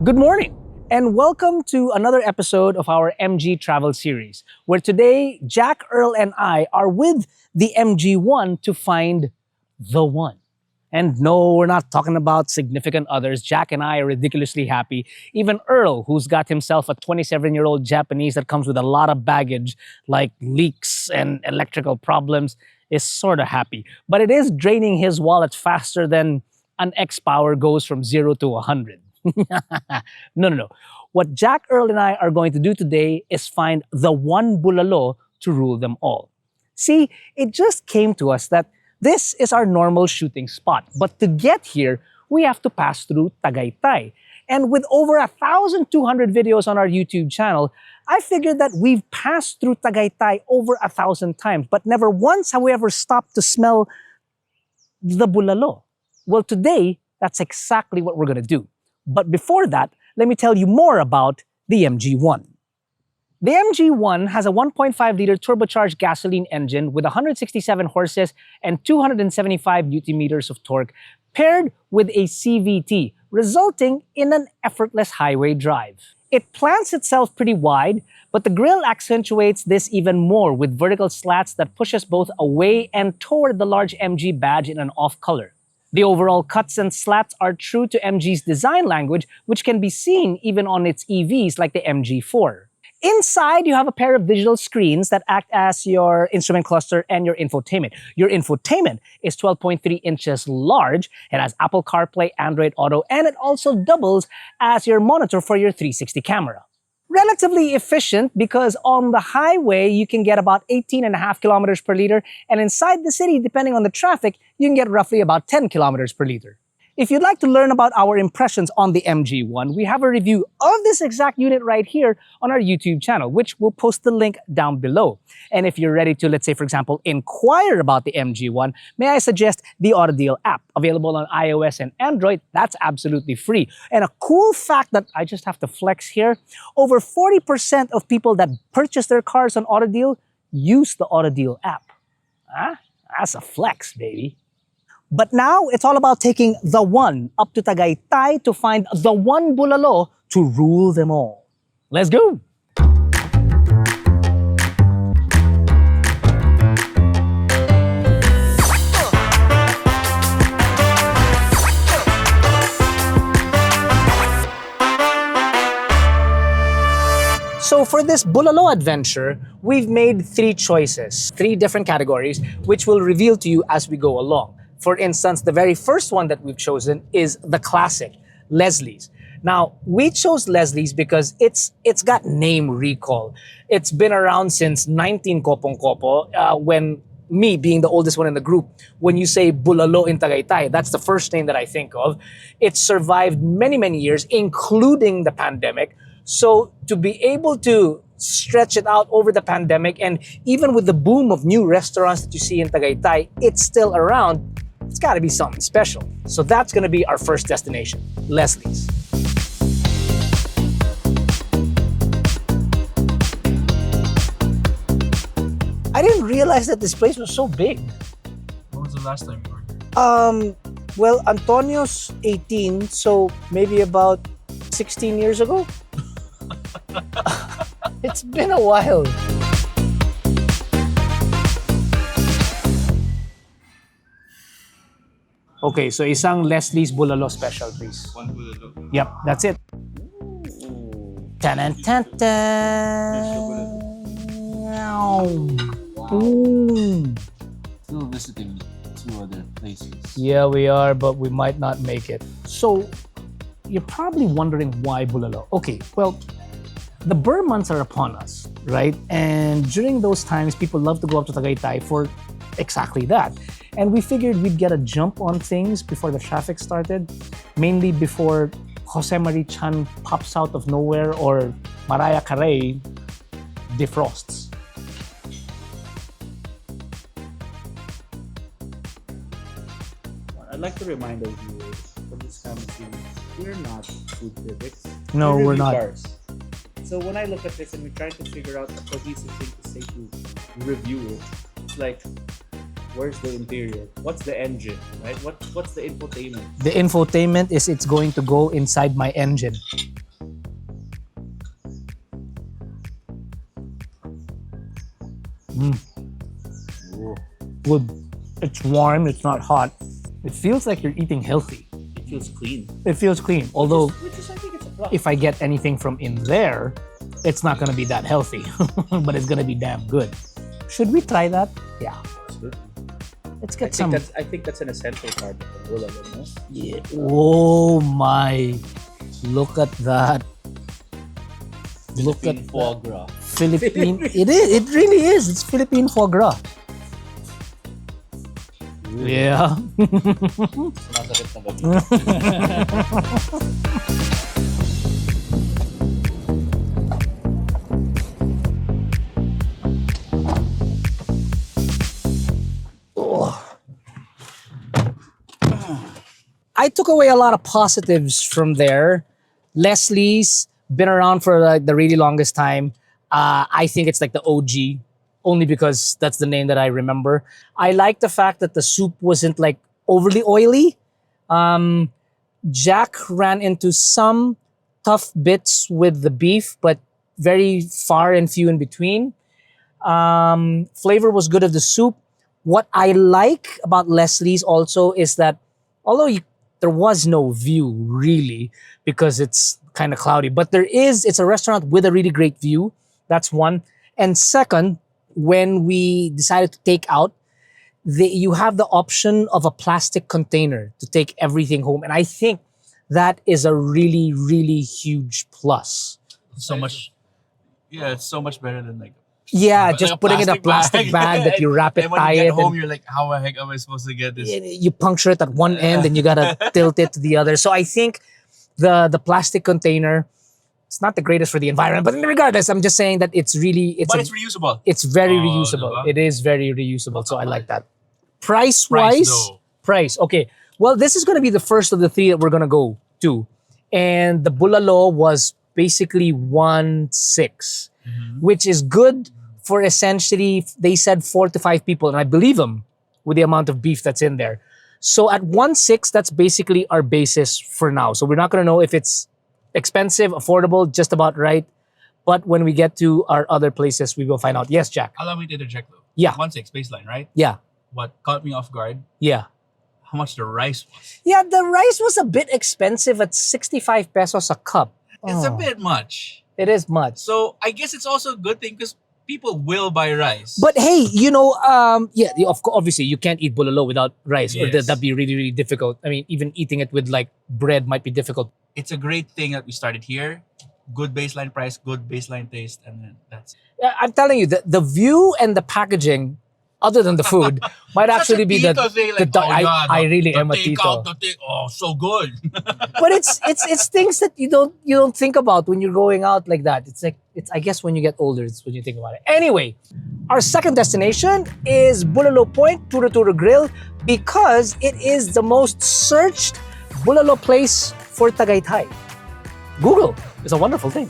Good morning, and welcome to another episode of our MG Travel Series, where today Jack, Earl, and I are with the MG1 to find the one. And no, we're not talking about significant others. Jack and I are ridiculously happy. Even Earl, who's got himself a 27-year-old Japanese that comes with a lot of baggage, like leaks and electrical problems, is sort of happy. But it is draining his wallet faster than an X-Power goes from 0 to 100. No. What Jack, Earl, and I are going to do today is find the one Bulalo to rule them all. See, it just came to us that this is our normal shooting spot. But to get here, we have to pass through Tagaytay. And with over 1,200 videos on our YouTube channel, I figured that we've passed through Tagaytay over 1,000 times, but never once have we ever stopped to smell the Bulalo. Well, today, that's exactly what we're going to do. But before that, let me tell you more about the MG1. The MG1 has a 1.5-liter turbocharged gasoline engine with 167 horses and 275 Nm of torque, paired with a CVT, resulting in an effortless highway drive. It plants itself pretty wide, but the grille accentuates this even more with vertical slats that pushes both away and toward the large MG badge in an off color. The overall cuts and slats are true to MG's design language, which can be seen even on its EVs like the MG4. Inside, you have a pair of digital screens that act as your instrument cluster and your infotainment. Your infotainment is 12.3 inches large. It has Apple CarPlay, Android Auto, and it also doubles as your monitor for your 360 camera. Relatively efficient because on the highway, you can get about 18.5 kilometers per liter, and inside the city, depending on the traffic, you can get roughly about 10 kilometers per liter. If you'd like to learn about our impressions on the MG1, we have a review of this exact unit right here on our YouTube channel, which we'll post the link down below. And if you're ready to, let's say, for example, inquire about the MG1, may I suggest the AutoDeal app, available on iOS and Android. That's absolutely free. And a cool fact that I just have to flex here, over 40% of people that purchase their cars on AutoDeal use the AutoDeal app. Huh? That's a flex, baby. But now, it's all about taking the one up to Tagaytay to find the one Bulalo to rule them all. Let's go! So for this Bulalo adventure, we've made 3 choices, 3 different categories, which we'll reveal to you as we go along. For instance, the very first one that we've chosen is the classic, Leslie's. Now, we chose Leslie's because it's got name recall. It's been around since 19 Kopong Kopo, when me being the oldest one in the group, when you say Bulalo in Tagaytay, that's the first name that I think of. It survived many, many years, including the pandemic. So to be able to stretch it out over the pandemic, and even with the boom of new restaurants that you see in Tagaytay, it's still around. It's got to be something special. So that's going to be our first destination, Leslie's. I didn't realize that this place was so big. When was the last time you were here? Well, Antonio's 18, so maybe about 16 years ago. It's been a while. Okay, so isang Leslie's Bulalo special, please. One Bulalo. Yep, that's it. Ta-da-ta-ta. Still visiting 2 other places. Yeah, we are, but we might not make it. So, you're probably wondering why Bulalo. Okay, well, the Burr months are upon us, right? And during those times, people love to go up to Tagaytay for exactly that. And we figured we'd get a jump on things before the traffic started, mainly before Jose Marie Chan pops out of nowhere or Mariah Carey defrosts. I'd like to remind our viewers for this kind of series, we're not food critics. No, We we're review not. cars. So when I look at this and we're trying to figure out a cohesive thing to say to review it, it's like Where's the interior? What's the engine, right? What's the infotainment? The infotainment is it's going to go inside my engine. Ooh, Good. It's warm, it's not hot. It feels like you're eating healthy. it feels clean. It feels clean. Although, Which is I think it's a plus. if I get anything from in there, it's not gonna be that healthy, but it's gonna be damn good. Should we try that? Yeah. It's good. Let's I get think some. that's an essential part of the bulalo, no? Yeah. Oh my! Look at that. Look at Philippine foie gras. Philippine. It is. It really is. It's Philippine foie gras. Yeah. Sumasakit na gabi. I took away a lot of positives from there. Leslie's been around for like the really longest time. I think it's like the OG, only because that's the name that I remember. I like the fact that the soup wasn't like overly oily. Jack ran into some tough bits with the beef, but very far and few in between. Flavor was good of the soup. What I like about Leslie's also is that although there was no view really because it's kind of cloudy, but it's a restaurant with a really great view. That's one. And second, when we decided to take out, you have the option of a plastic container to take everything home. And I think that is a really, really huge plus. So much. Yeah, it's so much better than like. Yeah, Like just a putting in a plastic bag that you wrap it, And when tie you get it, home, and you're like, how the heck am I supposed to get this? you puncture it at one end and you gotta tilt it to the other. So I think the plastic container, it's not the greatest for the environment, but regardless, I'm just saying that it's But it's reusable. it's very Oh, reusable. diba? It is very reusable, so I like that. Price Price, wise, though. price. Okay, well, this is gonna be the first of the three that we're gonna go to, and the Bulalo was basically 1.6, which is good for essentially, they said 4 to 5 people, and I believe them with the amount of beef that's in there. So at 1.6, that's basically our basis for now. So we're not gonna know if it's expensive, affordable, just about right. But when we get to our other places, we will find out. Yes, Jack. Allow me to interject though. Yeah. 1.6 baseline, right? Yeah, What caught me off guard, yeah. how much the rice was. Yeah, the rice was a bit expensive at 65 pesos a cup. It's a Oh, bit much. It is much. So I guess it's also a good thing because people will buy rice. But hey, obviously you can't eat bulalo without rice. Or Yes. that'd be really, really difficult. I mean, even eating it with like bread might be difficult. it's a great thing that we started here. Good baseline price, good baseline taste, and then that's it. I'm telling you, the view and the packaging, other than the food, might actually be the. Tito thing, the- I really the am a takeout, Tito. oh, so good. But it's things that you don't think about when you're going out like that. It's I guess when you get older, it's when you think about it. Anyway, our second destination is Bulalo Point Turo Turo Grill because it is the most searched bulalo place for Tagaytay. Google is a wonderful thing.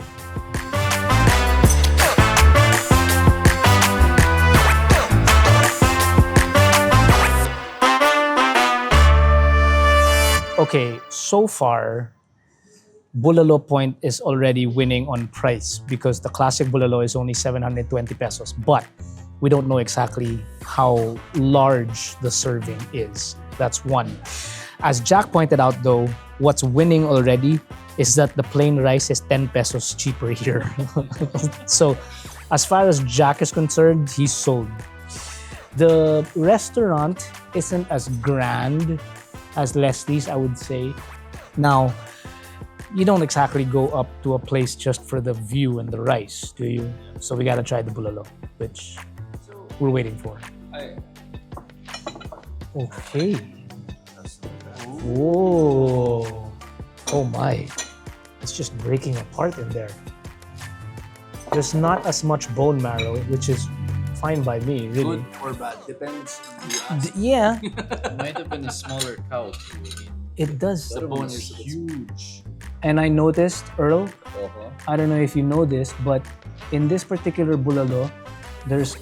Okay, so far, Bulalo Point is already winning on price because the classic Bulalo is only 720 pesos. But we don't know exactly how large the serving is. That's one. As Jack pointed out though, what's winning already is that the plain rice is 10 pesos cheaper here. So as far as Jack is concerned, he's sold. The restaurant isn't as grand as Leslie's, I would say. Now, you don't exactly go up to a place just for the view and the rice, do you? So we gotta try the bulalo, which we're waiting for. Okay. Whoa. Oh my. It's just breaking apart in there. There's not as much bone marrow, which is fine by me, really. Good or bad depends on you ask. Yeah, It might have been a smaller cow too. it does. The bone is huge. And I noticed, Earl, Uh-huh. I don't know if you know this, but in this particular bulalo, there's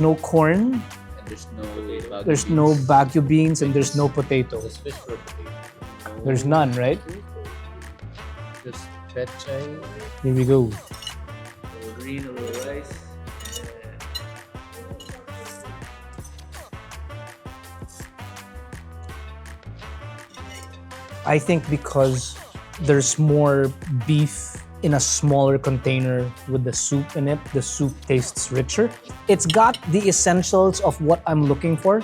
no corn There's no bagu There's beans. no bagu beans and there's no potato. Just fish for potato. No There's none, right? potato. Just pechay, Here we go. a little green, a little rice. I think because there's more beef in a smaller container with the soup in it, the soup tastes richer. It's got the essentials of what I'm looking for,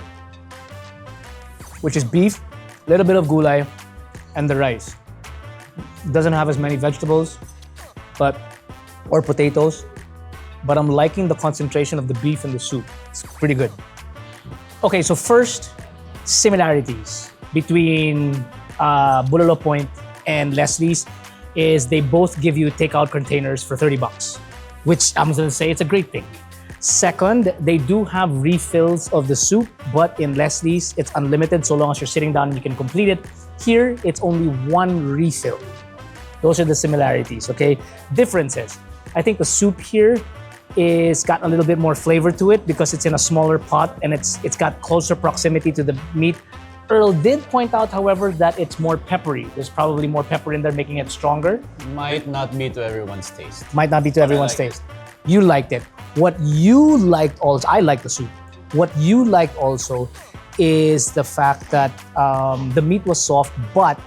which is beef, a little bit of gulay, and the rice. Doesn't have as many vegetables, or potatoes, but I'm liking the concentration of the beef in the soup. It's pretty good. Okay, so first, similarities between Bulalo Point and Leslie's is they both give you takeout containers for 30 bucks, which I'm gonna say it's a great thing. Second, they do have refills of the soup, but in Leslie's, it's unlimited so long as you're sitting down and you can complete it. Here, it's only one refill. Those are the similarities, okay? Differences. I think the soup here is got a little bit more flavor to it because it's in a smaller pot and it's got closer proximity to the meat. Earl did point out, however, that it's more peppery. There's probably more pepper in there, making it stronger. Might not be to everyone's taste. Might not be to everyone's like taste. You liked it. What you liked also, I like the soup. What you liked also is the fact that the meat was soft, but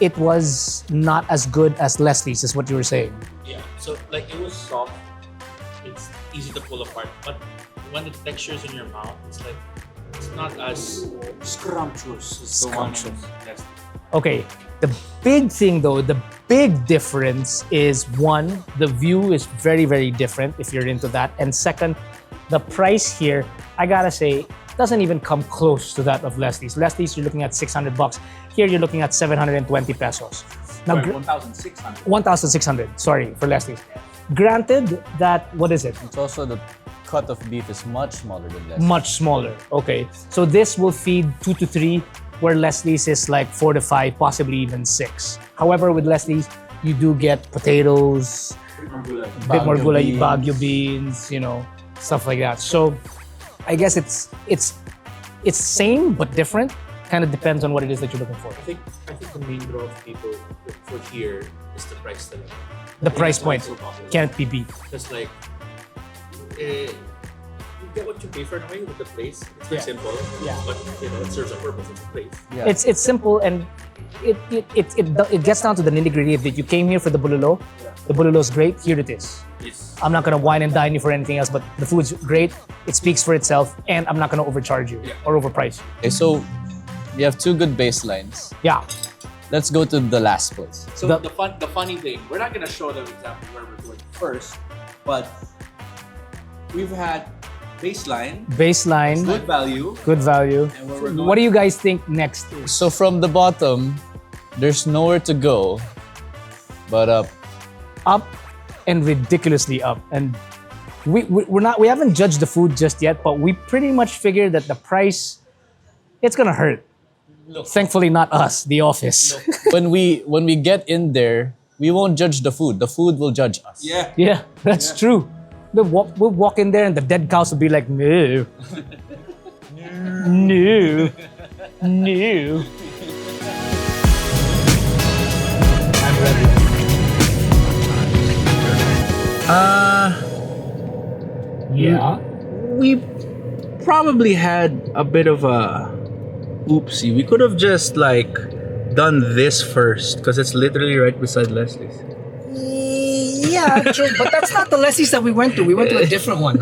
it was not as good as Leslie's, is what you were saying. Yeah. So like it was soft. It's easy to pull apart, but when the texture is in your mouth, it's not as scrumptious as the one in Leslie. Okay, the big thing though, the big difference is one, the view is very, very different if you're into that. And second, the price here, I gotta say, doesn't even come close to that of Leslie's. Leslie's, you're looking at 600 bucks. Here, you're looking at 720 pesos. Now, 1,600. 1,600, sorry, for Leslie's. Granted that, what is it? It's also the cut of beef is much smaller than Leslie's. Much smaller, okay. So this will feed 2 to 3, where Leslie's is like 4 to 5, possibly even 6. However, with Leslie's, you do get potatoes, a bit more gulay, bagu beans, you know, stuff like that. So I guess it's same but different. Kind of depends on what it is that you're looking for. I think the main draw of people for here is the price tag. The price point So popular. can't be beat. Just like you get what you pay for in a way with the place. It's very simple. Yeah. But it serves a purpose. It's a place. Yeah. It's simple and it gets down to the nitty-gritty of it. You came here for the bulalo. The bulalo is great. Here it is. It's I'm not gonna wine and dine you for anything else, but the food's great. It speaks for itself, and I'm not gonna overcharge you or overprice you. Okay, so we have two good baselines. Yeah. Let's go to the last place. so The- the funny thing. We're not gonna show them exactly where we're going first, but we've had baseline, Baseline, good value, good value. and where we're going. What do you guys think next is? So from the bottom, there's nowhere to go but up. Up and ridiculously up. And we haven't judged the food just yet, but we pretty much figured that the price, it's gonna hurt. Thankfully, not us, the office. When we get in there, we won't judge the food. The food will judge us. Yeah. Yeah, that's true. We'll walk in there and the dead cows will be like, no. No. No. I'm ready. Yeah. We probably had a bit of a oopsie. We could have just like done this first because it's literally right beside Leslie's. Yeah, true. But that's not the Leslie's that we went to. We went to a different one.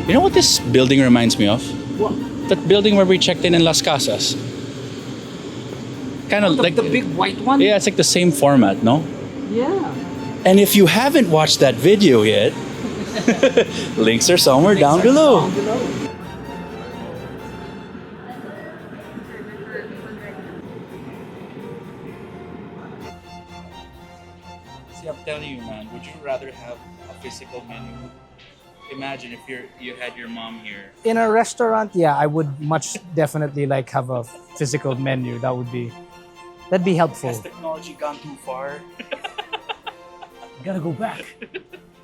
You know what this building reminds me of? What? That building where we checked in Las Casas. Kind of like the big white one? Yeah, it's like the same format, no? Yeah. And if you haven't watched that video yet, links are somewhere down below. See, I'm telling you, man, would you rather have a physical menu? Imagine if you had your mom here. In a restaurant, yeah, I would much definitely like have a physical menu. That'd be helpful. Has technology gone too far? You gotta go back.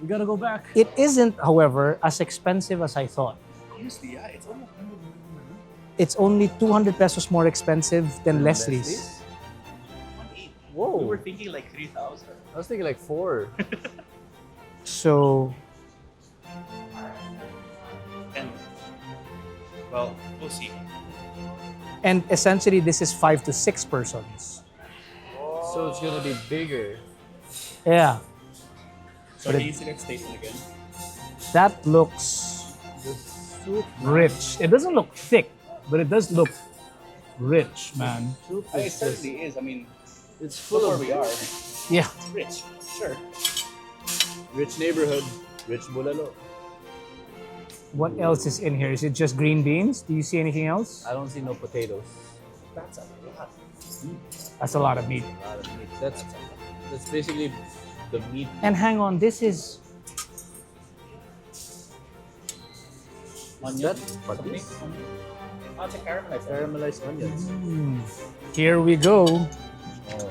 We gotta go back. It isn't, however, as expensive as I thought. Honestly, yeah, it's almost. It's only 200 pesos more expensive than Leslie's. Whoa. We were thinking like 3,000. I was thinking like 4. So, And well, we'll see. and essentially this is 5 to 6 persons. So it's gonna be bigger. Yeah, So But can you select station again? that looks The soup, rich. It doesn't look thick, but it does look rich, man. soup It is just, certainly is. I mean, it's look full where of we are. Yeah. It's rich. Sure. rich neighborhood, rich bulalo. What else is in here? Is it just green beans? Do you see anything else? I don't see no potatoes. That's a lot. That's a lot of meat. A lot of meat. That's basically the meat. And hang on, this is Onion. What is? Oh, it's a caramelized. Caramelized onions. Here we go. Oh.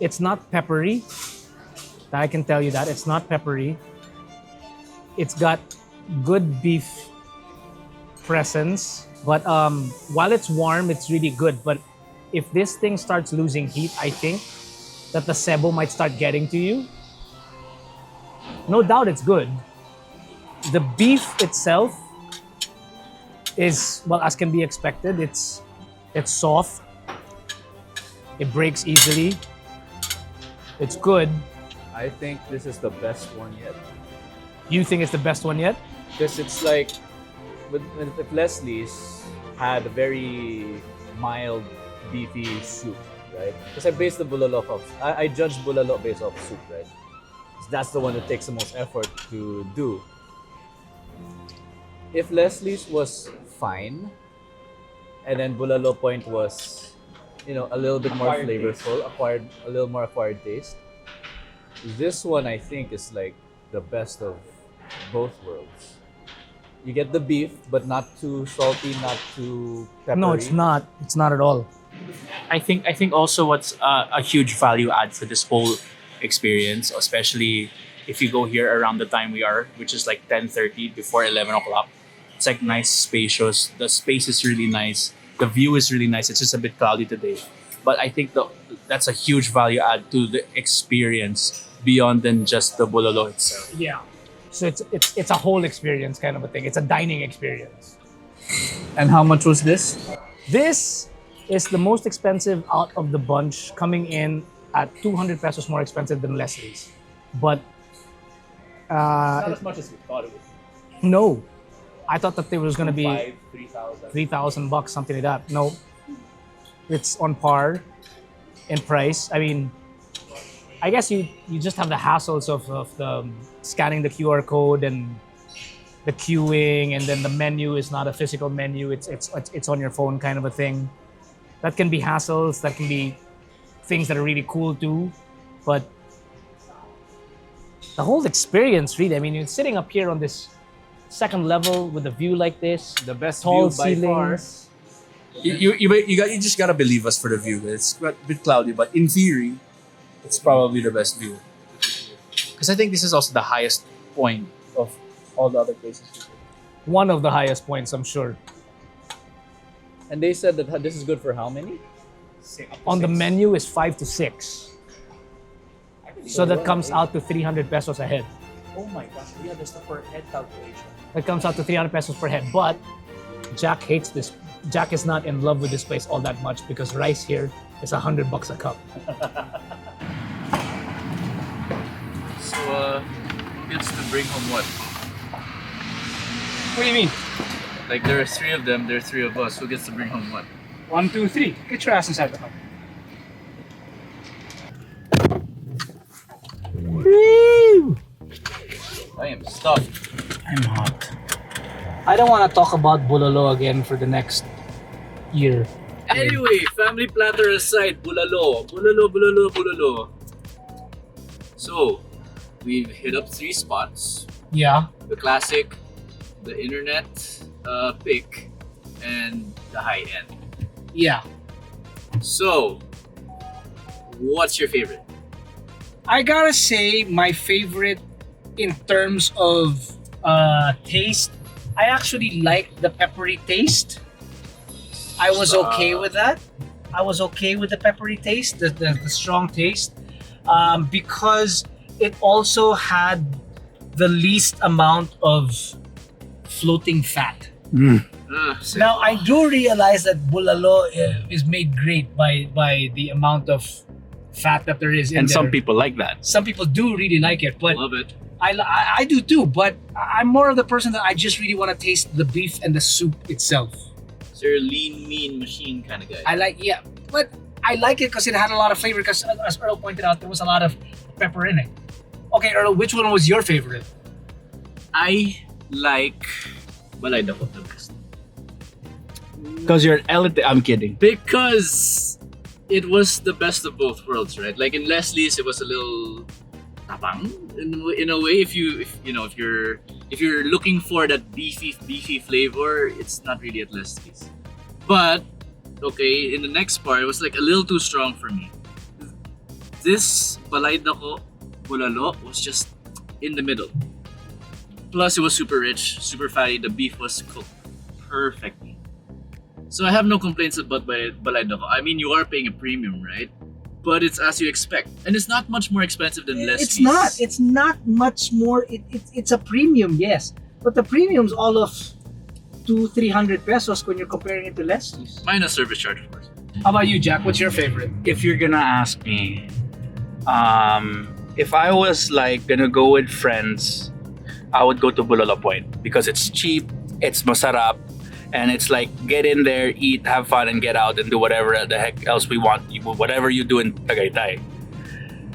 It's not peppery. I can tell you that. It's not peppery. It's got good beef presence. But while it's warm, it's really good. But if this thing starts losing heat, I think that the sebo might start getting to you. No doubt it's good. The beef itself is, well, as can be expected, it's soft. It breaks easily. It's good. I think this is the best one yet. You think it's the best one yet? Because it's like, if Leslie's had a very mild beefy soup, right? Because I base the bulalo off, I judge bulalo based off soup, right? 'Cause that's the one that takes the most effort to do. If Leslie's was fine, and then bulalo point was, a little bit more Acquired flavorful, a little more acquired taste. This one I think is like the best of both worlds. You get the beef, but not too salty, not too peppery. No, it's not. It's not at all. I think also what's a huge value add for this whole experience, especially if you go here around the time we are, which is like 10:30 before 11 o'clock. It's like nice, spacious. The space is really nice. The view is really nice. It's just a bit cloudy today, but I think that's a huge value add to the experience beyond than just the bulalo itself. Yeah. So it's a whole experience kind of a thing. It's a dining experience. And how much was this? This is the most expensive out of the bunch, coming in at 200 pesos more expensive than Leslie's. But Not as much as we thought it would. no, I thought that there was going to be 3,000. 3,000 bucks, something like that. No, it's on par in price. I mean, I guess you just have the hassles of the scanning the QR code and the queuing, and then the menu is not a physical menu. It's on your phone kind of a thing. That can be hassles. That can be things that are really cool too. But the whole experience, really. I mean, you're sitting up here on this second level with a view like this. The best Tall view by far. ceilings. You just gotta believe us for the view. It's a bit cloudy, but in theory, it's probably the best view. Because I think this is also the highest point of all the other places. One of the highest points, I'm sure. And they said that this is good for how many? On the menu is 5 to 6. So that comes out to 300 pesos a head. Oh my gosh, yeah, there's the per head calculation. That comes out to 300 pesos per head. But Jack hates this. Jack is not in love with this place all that much because rice here is 100 bucks a cup. So, gets to bring home what? What do you mean? Like, there are 3 of them, there are 3 of us. Who gets to bring home what? 1, 2, 3. Get your ass inside the cup. I am stuffed. I'm hot. I don't want to talk about Bulalo again for the next year. Anyway, family platter aside, bulalo. Bulalo, bulalo, bulalo. So, we've hit up 3 spots. Yeah. The classic, the internet pick, and the high end. Yeah. So, what's your favorite? I gotta say, my favorite in terms of taste, I actually like the peppery taste. I was okay with that. I was okay with the peppery taste, the strong taste, because it also had the least amount of floating fat. Now, I do realize that bulalo is made great by the amount of fat that there is in And there. some people like that. Some people do really like it, but Love it. I do too. But I'm more of the person that I just really want to taste the beef and the soup itself. So you're a lean, mean machine kind of guy. I like, yeah, but I like it because it had a lot of flavor. Because as Earl pointed out, there was a lot of pepper in it. Okay, Earl, which one was your favorite? I like Balay Dako the best. Because you're elite. I'm kidding. Because it was the best of both worlds, right? Like in Leslie's, it was a little tapang in a way. If you're looking for that beefy flavor, it's not really at Leslie's. But okay, in the next part, it was like a little too strong for me. This Balay Dako Bulalo was just in the middle. Plus, it was super rich, super fatty. The beef was cooked perfectly. So I have no complaints about Balay Dako. I mean, you are paying a premium, right? But it's as you expect. And it's not much more expensive than Leslie's. It's not. It's not much more. It's a premium, yes. But the premium's all of 200-300 pesos when you're comparing it to Leslie's. Minus service charge, of course. How about you, Jack? What's your favorite? If you're gonna ask me, if I was like gonna go with friends, I would go to Bulalo Point because it's cheap, it's masarap, and it's like get in there, eat, have fun, and get out and do whatever the heck else we want. Whatever you do in Tagaytay.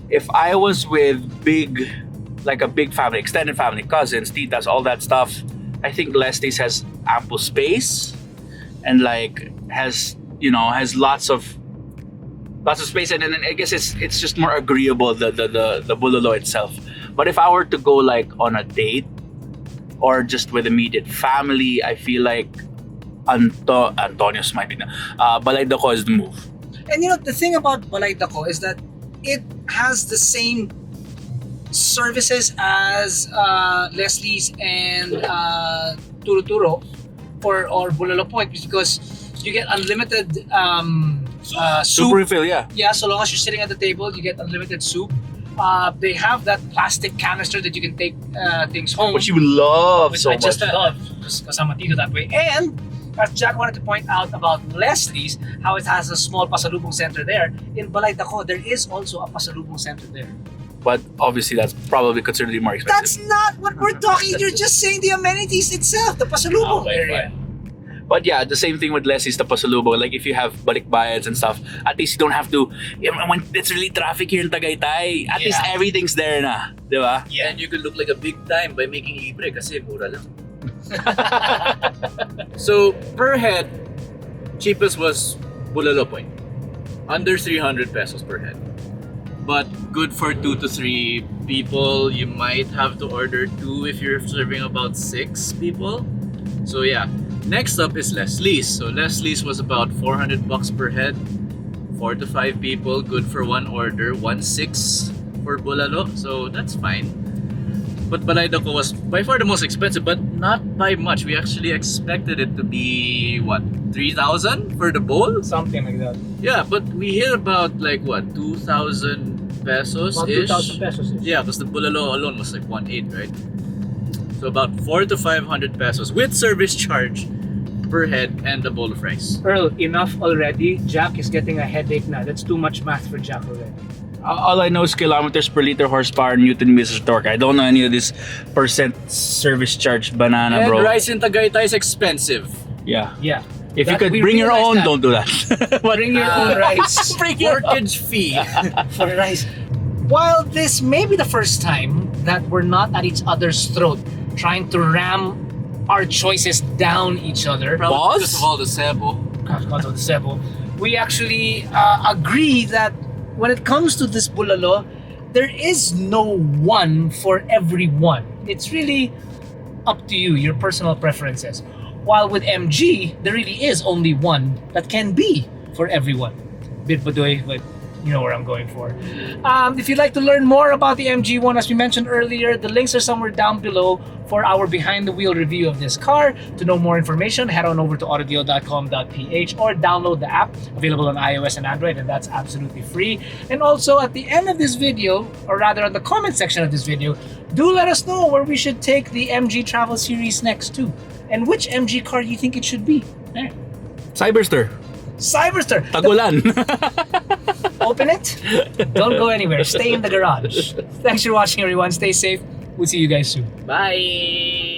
If I was with a big family, extended family, cousins, titas, all that stuff, I think Leslie's has ample space and like has lots of space, and then I guess it's just more agreeable the bulalo itself. But if I were to go like on a date or just with immediate family, I feel like Antonio's might be Balay Dako is the move. And the thing about Balay Dako is that it has the same services as Leslie's and Turo or Bulalo Point, because you get unlimited Soup soup. refill, yeah. Yeah, so long as you're sitting at the table, you get unlimited soup. They have that plastic canister that you can take things home, Which you love which so I just much. love because I'm a tito that way. And as Jack wanted to point out about Leslie's, how it has a small pasalubong center there. In Balay Dako, there is also a pasalubong center there. But obviously that's probably considerably more expensive. That's not what we're talking. You're just saying the amenities itself, the pasalubong Okay, area. But yeah, the same thing with Leslie's, the pasalubong. Like if you have balikbayans and stuff, at least you don't have to. When it's really traffic here in Tagaytay, at least everything's there na, di ba? Yeah. And you could look like a big time by making libre kasi mura lang. So, per head, cheapest was Bulalo Point. Under 300 pesos per head. But good for 2 to 3 people. You might have to order 2 if you're serving about 6 people. So yeah. Next up is Leslie's. So Leslie's was about 400 bucks per head. 4 to 5 people, good for one order. 1.6 for Bulalo. So that's fine. But Balay Dako was by far the most expensive, but not by much. We actually expected it to be, what, 3,000 for the bowl? Something like that. Yeah, but we hit about like, what, 2,000 pesos-ish? About 2,000 pesos. Yeah, because the Bulalo alone was like 1.8, right? So about 400 to 500 pesos with service charge per head and a bowl of rice. Earl, enough already. Jack is getting a headache now. That's too much math for Jack already. All I know is kilometers per liter, horsepower, Newton meters torque. I don't know any of this percent service charge banana, And bro. rice in Tagaytay is expensive. Yeah. Yeah. If you That- could we bring your realize own, that. don't do that. Bring your own rice. Bring your own. Portage fee. For rice. While this may be the first time that we're not at each other's throat trying to ram our choices down each other, Probably because of all the sebo. because of the Cebu, we actually agree that when it comes to this bulalo, there is no one for everyone. It's really up to you, your personal preferences. While with MG, there really is only one that can be for everyone. Bit badoy, but you know where I'm going for. If you'd like to learn more about the MG1, as we mentioned earlier, the links are somewhere down below for our behind-the-wheel review of this car. To know more information, head on over to AutoDeal.com.ph or download the app, available on iOS and Android, and that's absolutely free. And also, at the end of this video, or rather on the comment section of this video, do let us know where we should take the MG Travel Series next to, and which MG car you think it should be. There. Cyberster. Cyberster! Tagulan. Open it. Don't go anywhere. Stay in the garage. Thanks for watching, everyone. Stay safe. We'll see you guys soon. Bye.